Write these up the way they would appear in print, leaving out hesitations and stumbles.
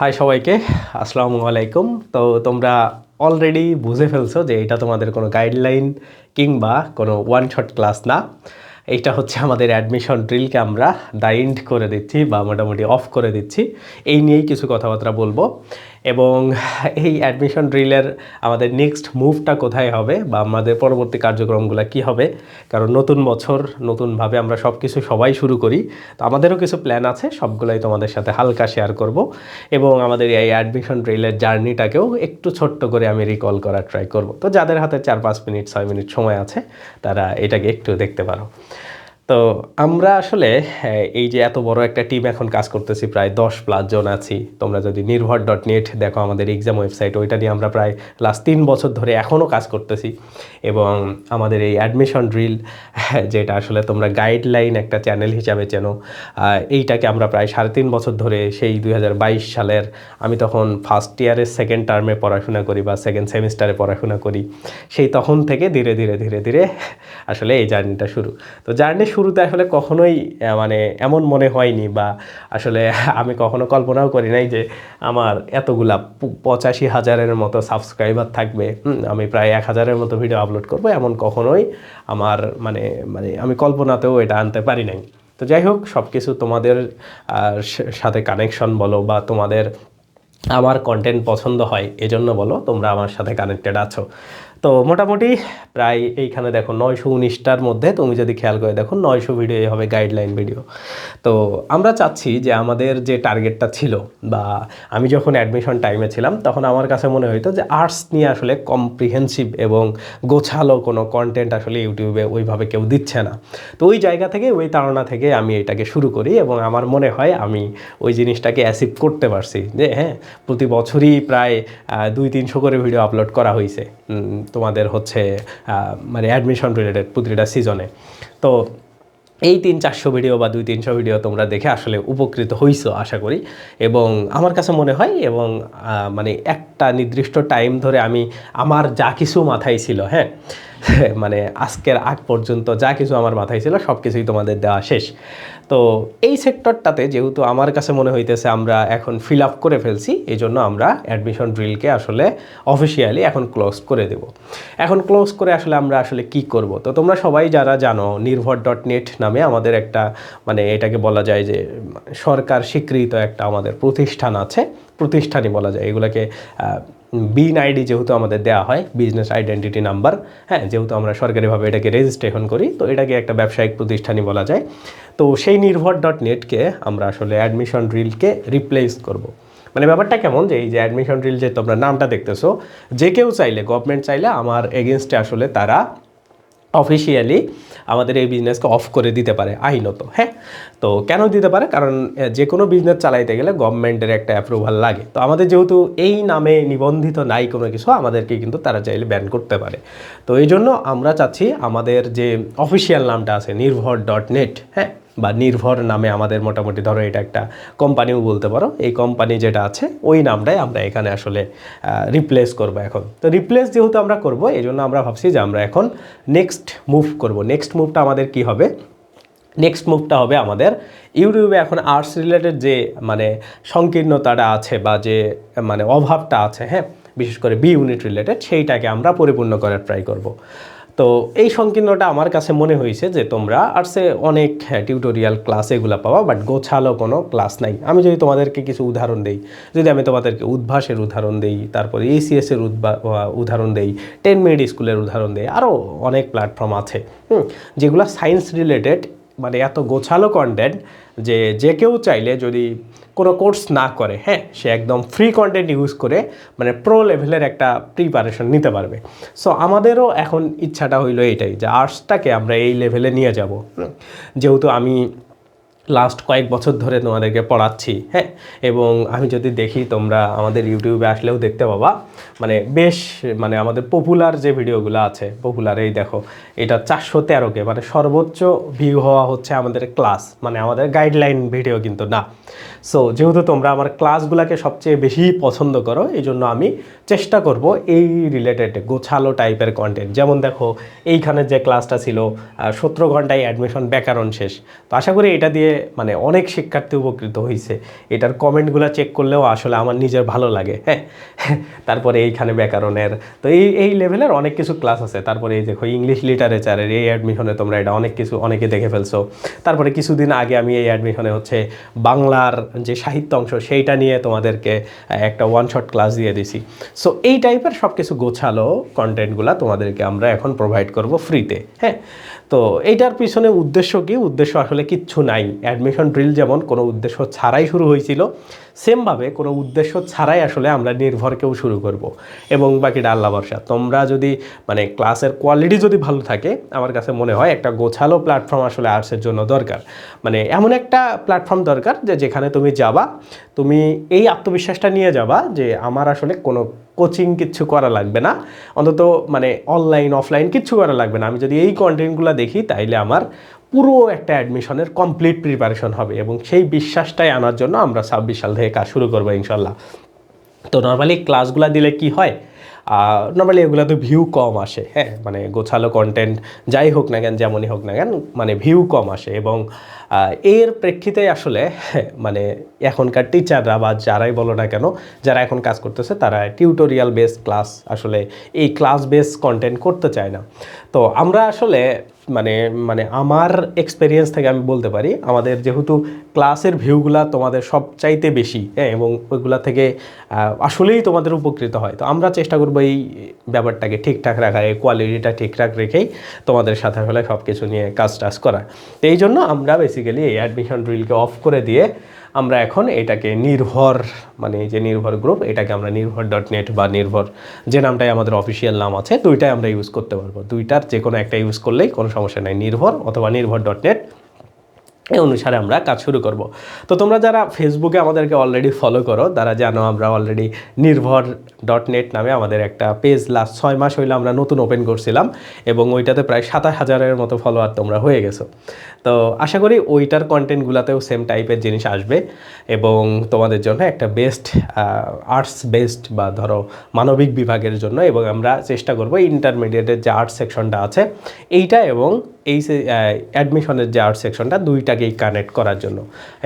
High সবাইকে, আসসালামু আলাইকুম। তো তোমরা অলরেডি বুঝে ফেলছো যে এটা তোমাদের কোনো গাইডলাইন কিংবা কোনো ওয়ান শট ক্লাস না। এইটা হচ্ছে আমাদের অ্যাডমিশন ড্রিলকে আমরা দাইন্ড করে দিচ্ছি বা মোটামুটি অফ করে দিচ্ছি। এই নিয়েই কিছু কথাবার্তা বলবো এবং এই অ্যাডমিশন ড্রিলের আমাদের নেক্সট মুভটা কোথায় হবে বা আমাদের পরবর্তী কার্যক্রমগুলো কি হবে, কারণ নতুন বছর নতুনভাবে আমরা সব কিছু সবাই শুরু করি। তো আমাদেরও কিছু প্ল্যান আছে, সবগুলোই তোমাদের সাথে হালকা শেয়ার করব এবং আমাদের এই অ্যাডমিশন ড্রিলের জার্নিটাকেও একটু ছোট্ট করে আমি রিকল করার ট্রাই করব। তো যাদের হাতে 4-5 মিনিট 6 মিনিট সময় আছে তারা এটাকে একটু দেখতে পারো। তো আমরা আসলে এই যে এত বড় একটা টিম এখন কাজ করতেছি, প্রায় 10+ জন আছি। তোমরা যদি নির্ভর.নেট দেখো, আমাদের এক্সাম ওয়েবসাইট, ওইটা নিয়ে আমরা প্রায় লাস্ট 3 বছর ধরে এখনও কাজ করতেছি। এবং আমাদের এই অ্যাডমিশন ড্রিল, যেটা আসলে তোমরা গাইডলাইন একটা চ্যানেল হিসাবে চেনো, এইটাকে আমরা প্রায় 3.5 বছর ধরে, সেই 2022 সালের, আমি তখন ফার্স্ট ইয়ারের সেকেন্ড টার্মে পড়াশোনা করি বা সেকেন্ড সেমিস্টারে পড়াশোনা করি, সেই তখন থেকে ধীরে ধীরে ধীরে ধীরে আসলে এই জার্নিটা শুরু। তো জার্নি শুরুতে আসলে কখনোই মানে এমন মনে হয়নি বা আসলে আমি কখনো কল্পনাও করি নাই যে আমার এতগুলা 85,000-এর মতো সাবস্ক্রাইবার থাকবে, আমি প্রায় 1,000-এর মতো ভিডিও আপলোড করব, এমন কখনোই আমার মানে মানে আমি কল্পনাতেও এটা আনতে পারি নাই। তো যাই হোক, সব কিছু তোমাদের সাথে কানেকশন বলো বা তোমাদের আমার কন্টেন্ট পছন্দ হয় এজন্য বলো, তোমরা আমার সাথে কানেক্টেড আছো। তো মোটামুটি প্রায় এইখানে দেখো 919টার মধ্যে তুমি যদি খেয়াল করে দেখো 900 ভিডিও হবে গাইডলাইন ভিডিও। তো আমরা চাচ্ছি যে আমাদের যে টার্গেটটা ছিল, বা আমি যখন অ্যাডমিশন টাইমে ছিলাম তখন আমার কাছে মনে হইতো যে আর্টস নিয়ে আসলে কম্প্রিহেন্সিভ এবং গোছালো কোনো কন্টেন্ট আসলে ইউটিউবে ওইভাবে কেউ দিচ্ছে না। তো ওই জায়গা থেকে, ওই তাড়না থেকে আমি এটাকে শুরু করি এবং আমার মনে হয় আমি ওই জিনিসটাকে অ্যাচিভ করতে পারছি যে হ্যাঁ, প্রতি বছরই প্রায় 200-300 করে ভিডিও আপলোড করা হয়েছে তোমাদের হচ্ছে মানে অ্যাডমিশন রিলেটেড প্রতিটা সিজনে। তো এই 300-400 ভিডিও বা 200-300 ভিডিও তোমরা দেখে আসলে উপকৃত হইছো আশা করি। এবং আমার কাছে মনে হয়, এবং মানে একটা নির্দিষ্ট টাইম ধরে আমি আমার যা কিছু মাথায় ছিল, হ্যাঁ মানে আজকের আগ পর্যন্ত যা কিছু আমার মাথায় ছিল সব কিছুই তোমাদের দেওয়া শেষ। তো এই সেক্টরটাতে যেহেতু আমার কাছে মনে হইতেছে আমরা এখন ফিল আপ করে ফেলছি, এই জন্য আমরা অ্যাডমিশন ড্রিলকে আসলে অফিসিয়ালি এখন ক্লোজ করে দেব। এখন ক্লোজ করে আসলে আমরা আসলে কি করব? তো তোমরা সবাই যারা জানো, নির্ভর.নেট নামে আমাদের একটা, মানে এটাকে বলা যায় যে সরকার স্বীকৃত একটা আমাদের প্রতিষ্ঠান আছে, প্রতিষ্ঠানই বলা যায় এগুলোকে। বিন আইডি যেহেতু আমাদের দেওয়া হয়, বিজনেস আইডেন্টিটি নাম্বার, হ্যাঁ, যেহেতু আমরা সরকারিভাবে এটাকে রেজিস্ট্রেশন করি, তো এটাকে একটা ব্যবসায়িক প্রতিষ্ঠানই বলা যায়। তো সেই নির্ভর.নেটকে আমরা আসলে অ্যাডমিশন ড্রিলকে রিপ্লেস করব। মানে ব্যাপারটা কেমন, যে এই যে অ্যাডমিশন ড্রিল যে তোমরা নামটা দেখতেছো, যে কেউ চাইলে, গভর্নমেন্ট চাইলে আমার এগেনস্টে আসলে তারা অফিসিয়ালি আমাদের এই বিজনেসকে অফ করে দিতে পারে আইনত। হ্যাঁ, তো কেন দিতে পারে? কারণ যে কোনো বিজনেস চালাইতে গেলে গভর্নমেন্টের একটা অ্যাপ্রুভাল লাগে। তো আমাদের যেহেতু এই নামে নিবন্ধিত নাই কোনো কিছু, আমাদেরকে কিন্তু তারা চাইলে ব্যান করতে পারে। তো এই জন্য আমরা চাচ্ছি আমাদের যে অফিসিয়াল নামটা আছে নির্ভর.নেট, হ্যাঁ, বা নির্ভর নামে আমাদের মোটামুটি ধরো এটা একটা কোম্পানিও বলতে পারো, এই কোম্পানি যেটা আছে ওই নামটাই আমরা এখানে আসলে রিপ্লেস করব এখন। তো রিপ্লেস যেহেতু আমরা করব, এই জন্য আমরা ভাবছি যে আমরা এখন নেক্সট মুভ করব। নেক্সট মুভটা আমাদের কি হবে? নেক্সট মুভটা হবে আমাদের ইউটিউবে এখন আর্টস রিলেটেড যে মানে সংকীর্ণতাটা আছে বা যে মানে অভাবটা আছে, হ্যাঁ, বিশেষ করে বি ইউনিট রিলেটেড, সেইটাকে আমরা পরিপূর্ণ করার ট্রাই করব। তো এই সংকীর্ণটা আমার কাছে মনে হয়েছে যে তোমরা আর্টসে অনেক টিউটোরিয়াল ক্লাস এগুলো পাওয়া, বাট গোছালো কোনো ক্লাস নাই। আমি যদি তোমাদেরকে কিছু উদাহরণ দেই, যদি আমি তোমাদেরকে উদ্ভাসের উদাহরণ দেই, তারপরে এসিএসের উদাহরণ দেই, 10 মিনিট স্কুলের উদাহরণ দেই, আরও অনেক প্ল্যাটফর্ম আছে যেগুলো সায়েন্স রিলেটেড, মানে এত গোছালো কন্টেন্ট যে যে কেউ চাইলে যদি কোনো কোর্স না করে, হ্যাঁ, সে একদম ফ্রি কন্টেন্ট ইউজ করে মানে প্রো লেভেলের একটা প্রিপারেশন নিতে পারবে। সো আমাদেরও এখন ইচ্ছাটা হইলো এইটাই, যে আর্টসটাকে আমরা এই লেভেলে নিয়ে যাব। যেহেতু আমি লাস্ট কয়েক বছর ধরে তোমাদেরকে পড়াচ্ছি, হ্যাঁ, এবং আমি যদি দেখি, তোমরা আমাদের ইউটিউবে আসলেও দেখতে পাবা, মানে বেশ মানে আমাদের পপুলার যে ভিডিওগুলো আছে, পপুলার এই দেখো, এটা 413K, মানে সর্বোচ্চ ভিউ হওয়া হচ্ছে আমাদের ক্লাস, মানে আমাদের গাইডলাইন ভিডিও কিন্তু না। সো যেহেতু তোমরা আমার ক্লাসগুলোকে সবচেয়ে বেশি পছন্দ করো, এই জন্য আমি চেষ্টা করব এই রিলেটেড গোছালো টাইপের কন্টেন্ট। যেমন দেখো, এইখানে যে ক্লাসটা ছিল 17 ঘন্টায় অ্যাডমিশন ব্যাকরণ শেষ, তো আশা করি এটা দিয়ে মানে অনেক শিক্ষার্থী উপকৃত হয়েছে, এটার কমেন্টগুলো চেক করলেও আসলে আমার নিজের ভালো লাগে। হ্যাঁ, তারপরে এইখানে ব্যাকরণের, তো এই লেভেলের অনেক কিছু ক্লাস আছে। তারপরে এই দেখো ইংলিশ লিটারেচারের এই অ্যাডমিশনে তোমরা এটা অনেক কিছু অনেকে দেখে ফেলছো। তারপরে কিছুদিন আগে আমি এই অ্যাডমিশনে হচ্ছে বাংলার যে সাহিত্য অংশ সেইটা নিয়ে তোমাদেরকে একটা ওয়ান শট ক্লাস দিয়ে দিছি। সো এই টাইপের সব কিছু গোছালো কন্টেন্টগুলো তোমাদেরকে আমরা এখন প্রোভাইড করব ফ্রিতে। হ্যাঁ, তো এইটার পিছনে উদ্দেশ্য কি? উদ্দেশ্য আসলে কিচ্ছু নাই। অ্যাডমিশন ড্রিল যেমন কোনো উদ্দেশ্য ছাড়াই শুরু হয়েছিল, সেমভাবে কোনো উদ্দেশ্য ছাড়াই আসলে আমরা নির্ভরকেও শুরু করব, এবং বাকিটা আল্লাহ ভরসা। তোমরা যদি মানে ক্লাসের কোয়ালিটি যদি ভালো থাকে, আমার কাছে মনে হয় একটা গোছালো প্ল্যাটফর্ম আসলে আর্টসের জন্য দরকার। মানে এমন একটা প্ল্যাটফর্ম দরকার যে যেখানে তুমি যাবা, তুমি এই আত্মবিশ্বাসটা নিয়ে যাবা যে আমার আসলে কোনো কোচিং কিচ্ছু করা লাগবে না, অন্তত মানে অনলাইন অফলাইন কিচ্ছু করা লাগবে না। আমি যদি এই কন্টেন্টগুলো দেখি তাইলে আমার পুরো একটা অ্যাডমিশনের কমপ্লিট প্রিপারেশন হবে, এবং সেই বিশ্বাসটাই আনার জন্য আমরা 26 সাল থেকে কাজ শুরু করবো ইনশাল্লাহ। তো নর্মালি ক্লাসগুলো দিলে কি হয়, নর্মালি এগুলো তো ভিউ কম আসে। হ্যাঁ, মানে গোছালো কন্টেন্ট যাই হোক না কেন, যেমনই হোক না কেন, মানে ভিউ কম আসে। এবং এর প্রেক্ষিতে আসলে মানে এখনকার টিচাররা বা যারাই বলো না কেন, যারা এখন কাজ করতেছে, তারা টিউটোরিয়াল বেস ক্লাস, আসলে এই ক্লাস বেস কন্টেন্ট করতে চায় না। তো আমরা আসলে মানে মানে আমার এক্সপেরিয়েন্স থেকে আমি বলতে পারি, আমাদের যেহেতু ক্লাসের ভিউগুলা তোমাদের সবচাইতে বেশি, হ্যাঁ, এবং ওইগুলা থেকে আসলেই তোমাদের উপকৃত হয়, তো আমরা চেষ্টা করবো এই ব্যাপারটাকে ঠিকঠাক রাখার, এই কোয়ালিটিটা ঠিকঠাক রেখেই তোমাদের সাথে হলে সব কিছু নিয়ে কাজ টাজ করা। তো এই জন্য আমরা বেসিক্যালি এই অ্যাডমিশন ড্রিলকে অফ করে দিয়ে আমরা এখন এটাকে নির্ভর, মানে এই যে নির্ভর গ্রুপ, এটাকে আমরা নির্ভর.net বা নির্ভর যে নামটাই আমাদের অফিসিয়াল নাম আছে, দুইটাই আমরা ইউজ করতে পারবো। দুইটার যে কোনো একটা ইউজ করলেই কোনো সমস্যা নাই, নির্ভর অথবা নির্ভর.net, এই অনুসারে আমরা কাজ শুরু করব। তো তোমরা যারা ফেসবুকে আমাদেরকে অলরেডি ফলো করো, তারা জানো আমরা অলরেডি নির্ভর.net নামে আমাদের একটা পেজ লাস্ট 6 মাস হইলে আমরা নতুন ওপেন করছিলাম, এবং ওইটাতে প্রায় 27,000-এর মতো ফলোয়ার তোমরা হয়ে গেছো। তো আশা করি ওইটার কন্টেন্টগুলোতেও সেম টাইপের জিনিস আসবে, এবং তোমাদের জন্য একটা বেস্ট আর্টস বেসড বা ধরো মানবিক বিভাগের জন্য, এবং আমরা চেষ্টা করব ইন্টারমিডিয়েটের যে আর্টস সেকশনটা আছে এইটা এবং এই অ্যাডমিশনের যে আর্ট সেকশনটা, দুইটাকেই কানেক্ট করার জন্য,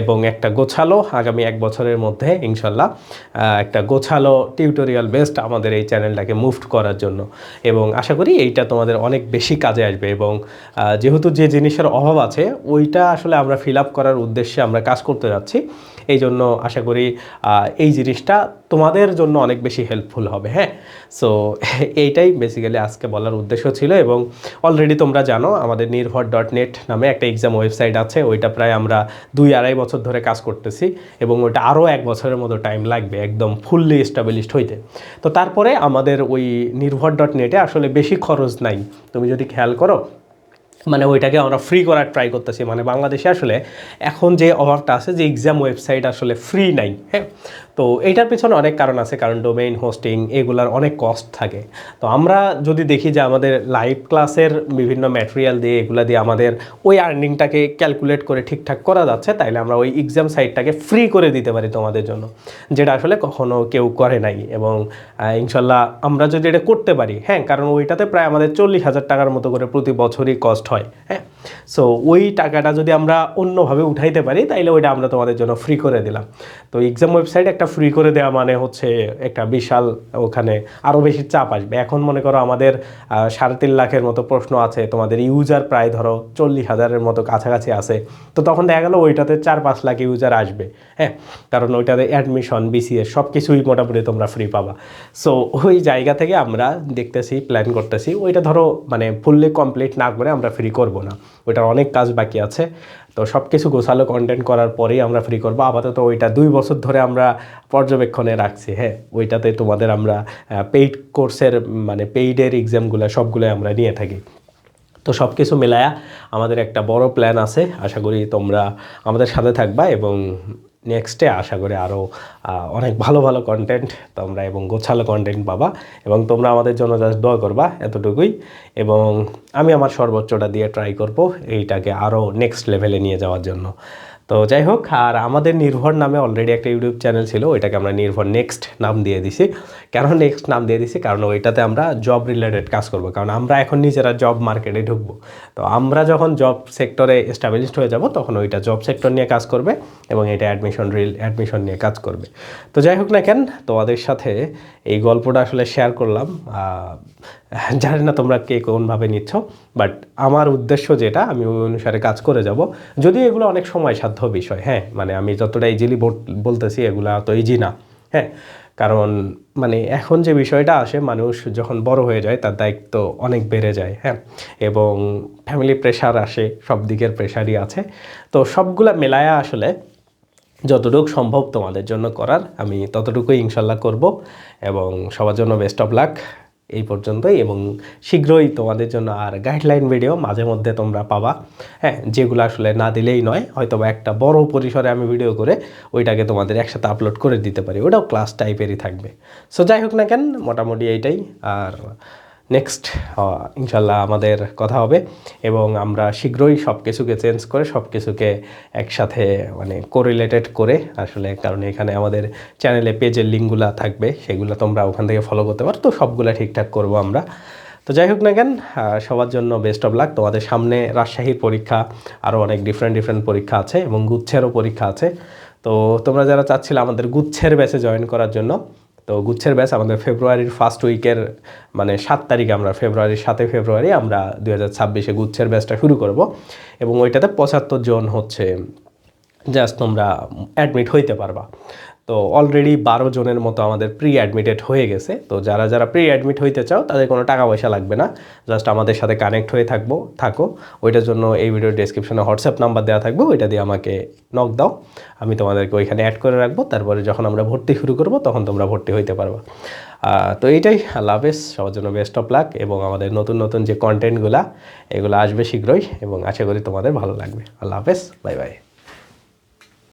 এবং একটা গোছালো আগামী 1 বছরের মধ্যে ইনশাল্লাহ একটা গোছালো টিউটোরিয়াল বেসড আমাদের এই চ্যানেলটাকে মুভ করার জন্য। এবং আশা করি এইটা তোমাদের অনেক বেশি কাজে আসবে, এবং যেহেতু যে জিনিসের অভাব আছে ওইটা আসলে আমরা ফিল আপ করার উদ্দেশ্যে আমরা কাজ করতে যাচ্ছি, এই জন্য আশা করি এই জিনিসটা তোমাদের জন্য অনেক বেশি হেল্পফুল হবে। হ্যাঁ, সো এইটাই বেসিক্যালি আজকে বলার উদ্দেশ্য ছিল। এবং অলরেডি তোমরা জানো আমাদের নির্ভর.net নামে একটা এক্সাম ওয়েবসাইট আছে, ওইটা প্রায় আমরা 2-2.5 বছর ধরে কাজ করতেছি, এবং ওইটা আরও 1 বছরের মতো টাইম লাগবে একদম ফুললি এস্টাবলিশড হইতে। তো তারপরে আমাদের ওই নির্ভর.net-এ আসলে বেশি খরচ নাই, তুমি যদি খেয়াল করো, মানে ওইটাকে আমরা ফ্রি করার ট্রাই করতেছি। মানে বাংলাদেশে আসলে এখন যে অভাবটা আছে যে এক্সাম ওয়েবসাইট আসলে ফ্রি নাই। হ্যাঁ, তো এইটার পিছনে অনেক কারণ আছে, কারণ ডোমেইন হোস্টিং এগুলার অনেক কস্ট থাকে। তো আমরা যদি দেখি যে আমাদের লাইভ ক্লাসের বিভিন্ন ম্যাটেরিয়াল দিয়ে এগুলা দিয়ে আমাদের ওই আর্নিংটাকে ক্যালকুলেট করে ঠিকঠাক করা যাচ্ছে, তাইলে আমরা ওই এক্সাম সাইটটাকে ফ্রি করে দিতে পারি তোমাদের জন্য, যেটা আসলে কখনো কেউ করে নাই। এবং ইনশাল্লাহ আমরা যদি এটা করতে পারি, হ্যাঁ, কারণ ওইটাতে প্রায় আমাদের 40,000 টাকার মতো করে প্রতি বছরই কস্ট হয়। হ্যাঁ, সো ওই টাকাটা যদি আমরা অন্যভাবে উঠাইতে পারি তাইলে ওইটা আমরা তোমাদের জন্য ফ্রি করে দিলাম। তো এক্সাম ওয়েবসাইট একটা ফ্রি করে দেওয়া মানে হচ্ছে একটা বিশাল, ওখানে আরও বেশি চাপ আসবে। এখন মনে করো আমাদের 3.5 লাখের মতো প্রশ্ন আছে, তোমাদের ইউজার প্রায় ধরো 40,000-এর মতো কাছাকাছি আছে, তো তখন দেখা গেলো ওইটাতে 4-5 লাখ ইউজার আসবে। হ্যাঁ, কারণ ওইটাতে অ্যাডমিশন বিসিএস সব কিছুই মোটামুটি তোমরা ফ্রি পাবা। সো ওই জায়গা থেকে আমরা দেখতেছি, প্ল্যান করতেছি ওইটা ধরো মানে ফুললি কমপ্লিট না করে আমরা ফ্রি করব না, ওইটার অনেক কাজ বাকি আছে। তো সব কিছু গোছালো কন্টেন্ট করার পরেই আমরা ফ্রি করবো। আপাতত ওইটা 2 বছর ধরে আমরা পর্যবেক্ষণে রাখছি। হ্যাঁ, ওইটাতে তোমাদের আমরা পেইড কোর্সের মানে পেইডের এক্সামগুলো সবগুলোই আমরা নিয়ে থাকি। তো সব কিছু মেলায়া আমাদের একটা বড় প্ল্যান আছে, আশা করি তোমরা আমাদের সাথে থাকবা, এবং নেক্সটে আশা করি আরও অনেক ভালো ভালো কন্টেন্ট তোমরা এবং গোছালো কন্টেন্ট পাবা, এবং তোমরা আমাদের জন্য জাস্ট দোয়া করবা, এতটুকুই। এবং আমি আমার সর্বোচ্চটা দিয়ে ট্রাই করব এইটাকে আরও নেক্সট লেভেলে নিয়ে যাওয়ার জন্য। তো যাই হোক, আর আমাদের নির্ভর নামে অলরেডি একটা ইউটিউব চ্যানেল ছিল, ওইটাকে আমরা নির্ভর নেক্সট নাম দিয়ে দিছি। কেন নেক্সট নাম দিয়ে দিছি? কারণ ওইটাতে আমরা জব রিলেটেড কাজ করব, কারণ আমরা এখন নিজেরা জব মার্কেটে ঢুকবো। তো আমরা যখন জব সেক্টরে এস্টাবলিশড হয়ে যাব তখন ওইটা জব সেক্টর নিয়ে কাজ করবে এবং এটা অ্যাডমিশন নিয়ে কাজ করবে। তো যাই হোক না কেন, তোমাদের সাথে এই গল্পটা আসলে শেয়ার করলাম। জানি না তোমরা কে কোনভাবে নিচ্ছ, বাট আমার উদ্দেশ্য যেটা, আমি ওই অনুসারে কাজ করে যাব। যদিও এগুলো অনেক সময় সাধ্য বিষয়, হ্যাঁ, মানে আমি যতটা ইজিলি বলতেছি এগুলা তো ইজি না, হ্যাঁ। কারণ মানে এখন যে বিষয়টা আসে, মানুষ যখন বড় হয়ে যায় তার দায়িত্ব অনেক বেড়ে যায়, হ্যাঁ, এবং ফ্যামিলি প্রেশার আসে, সব দিকের প্রেশারই আছে। তো সবগুলা মেলায়া আসলে যতটুকু সম্ভব তোমাদের জন্য করার আমি ততটুকুই ইনশাল্লাহ করব, এবং সবার জন্য বেস্ট অফ লাক। এই পর্যন্তই, এবং শীঘ্রই তোমাদের জন্য আর গাইডলাইন ভিডিও মাঝে মধ্যে তোমরা পাবা, হ্যাঁ, যেগুলো আসলে না দিলেই নয়, হয়তো বা একটা বড় পরিসরে আমি ভিডিও করে ওইটাকে তোমাদের একসাথে আপলোড করে দিতে পারি, ওটাও ক্লাস টাইপেরই থাকবে। সো যাই হোক না কেন, মোটামুটি এইটাই। আর নেক্সট ইনশাল্লাহ আমাদের কথা হবে, এবং আমরা শীঘ্রই সব কিছুকে চেঞ্জ করে সব কিছুকে একসাথে মানে কোরিলেটেড করে আসলে, কারণ এখানে আমাদের চ্যানেলে পেজের লিঙ্কগুলো থাকবে, সেগুলো তোমরা ওখান থেকে ফলো করতে পারো। তো সবগুলো ঠিকঠাক করব আমরা। তো যাই হোক না কেন, সবার জন্য বেস্ট অফ লাক। তোমাদের সামনে রাজশাহীর পরীক্ষা, আরও অনেক ডিফারেন্ট পরীক্ষা আছে, এবং গুচ্ছেরও পরীক্ষা আছে। তো তোমরা যারা চাচ্ছিলে আমাদের গুচ্ছের ব্যাচে জয়েন করার জন্য, তো গুচ্ছের ব্যাচ আমাদের ফেব্রুয়ারির ফার্স্ট উইকের মানে 7 তারিখে, আমরা ফেব্রুয়ারির 7 ফেব্রুয়ারি আমরা 2026-এ গুচ্ছের ব্যাচটা শুরু করব, এবং ওইটাতে 75 জন হচ্ছে জাস্ট তোমরা অ্যাডমিট হইতে পারবা। তো অলরেডি 12 জনের মতো আমাদের প্রি অ্যাডমিটেড হয়ে গেছে। তো যারা যারা প্রি অ্যাডমিট হইতে চাও তাদের কোনো টাকা পয়সা লাগবে না, জাস্ট আমাদের সাথে কানেক্ট হয়ে থাকো। ওইটার জন্য এই ভিডিওর ডেসক্রিপশনে হোয়াটসঅ্যাপ নাম্বার দেওয়া থাকবে, ওইটা দিয়ে আমাকে নক দাও, আমি তোমাদেরকে ওইখানে অ্যাড করে রাখবো। তারপরে যখন আমরা ভর্তি শুরু করব তখন তোমরা ভর্তি হইতে পারবা। তো এইটাই। আল্লাহ হাফেজ, সবার জন্য বেস্ট অফ লাক, এবং আমাদের নতুন যে কন্টেন্টগুলো এগুলো আসবে শীঘ্রই, এবং আশা করি তোমাদের ভালো লাগবে। আল্লাহ হাফেজ, বাই বাই।